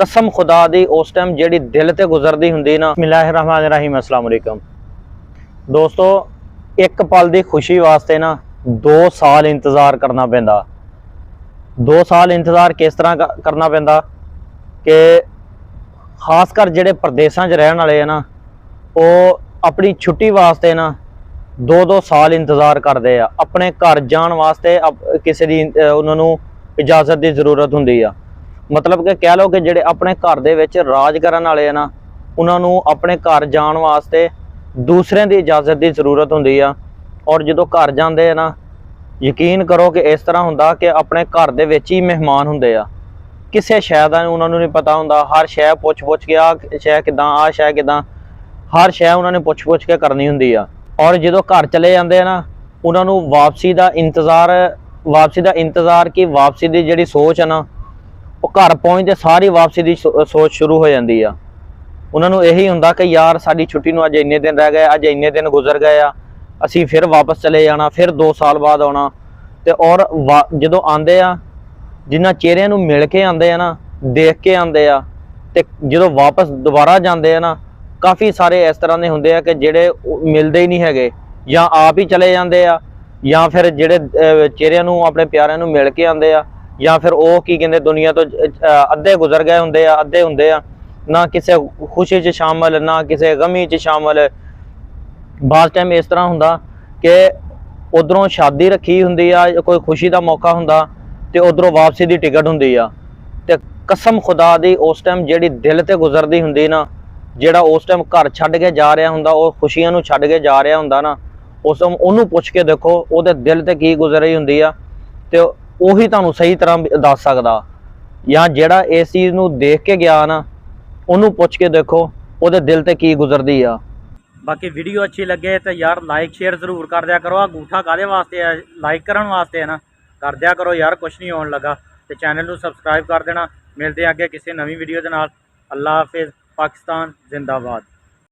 कसम खुदा दी उस टाइम जिहड़ी दिल ते गुजरदी हुंदी ना। बिस्मिल्लाहिर्रहमानिर्रहीम, अस्सलाम वालेकुम दोस्तों। एक पल की खुशी वास्ते ना 2 साल इंतज़ार करना पैंदा। 2 साल इंतज़ार किस तरह करना पैंदा कि खासकर जिहड़े प्रदेशों च रहने वाले है ना, वो अपनी छुट्टी वास्ते ना 2-2 साल इंतज़ार करते हैं। अपने घर जाने वास्ते किसी दी उन्होंने इजाज़त की जरूरत होंदी आ। मतलब कि कह लो कि जिहड़े अपने घर दे विच राज करन वाले है ना, उन्होंने अपने घर जाने वास्ते दूसरे की इजाज़त की जरूरत होंदी आ। और जो घर जाते हैं ना, यकीन करो कि इस तरह हुंदा कि अपने घर दे विच ही मेहमान हुंदे आ। किसी शै दा उन्होंने नहीं पता हुंदा। हर शै पुछ के आ शै किदां, आ शै किदां, हर शै उन्होंने पुछ के करनी हुंदी आ। और जो घर चले जाते हैं ना, उन्होंने वापसी का इंतज़ार कि वापसी की जिहड़ी सोच है ना, वो घर पहुँचते सारी वापसी की सोच शुरू हो जाती है। उन्होंने यही हुंदा कि यार साडी छुट्टी नूं अज इन्ने दिन रह गए, अज इन्ने दिन गुजर गए आ, असीं फिर वापस चले जाना, फिर 2 साल बाद आना। तो और जो आते आ, जिन्हां चेहरिਆਂ नूं मिल के आते हैं ना, देख के आते आ, ते जो वापस दोबारा जाते हैं ना, काफ़ी सारे इस तरह के होंगे कि जिहड़े मिलते ही नहीं है, या आप ही चले जाते आ, या फिर जिहड़े चेहरिਆਂ नूं अपने प्यारिਆਂ नूं मिल के आते आ, या फिर वो की कहते दुनिया तो अद्धे गुजर गए होंगे आ, अद्धे होंगे आ ना किसी खुशी च शामिल, ना किसी गमी च शामिल। बास टाइम इस तरह हुंदा कि उधरों शादी रखी हुंदी आ, कोई खुशी का मौका हुंदा, ते उधरों वापसी की टिकट हुंदी आ। ते कसम खुदा दी उस टाइम जिहड़ी दिल ते गुजरदी हुंदी ना, जिहड़ा उस टाइम घर छड्ड के जा रहा हुंदा, वो खुशियां नूं छड्ड के जा रहा हुंदा ना, उस टाइम उहनूं पुछ के देखो उहदे दिल ते की गुजर रही हुंदी आ, ते उही तुहानूं सही तरह दस सकदा। या जिहड़ा इस चीज़ नूं देख के गया ना, उहनूं पुछ के देखो उहदे दिल ते की गुजरदी आ। बाकी वीडियो अच्छी लगे तो यार लाइक शेयर जरूर कर दिया करो। अंगूठा कादे वास्ते है, लाइक करने वास्ते है ना, कर दिया करो यार, कुछ नहीं होने लगा। तो चैनल को सबसक्राइब कर देना। मिलते हैं अगे किसी नवी वीडियो के नाल। अल्लाह हाफिज़। पाकिस्तान जिंदाबाद।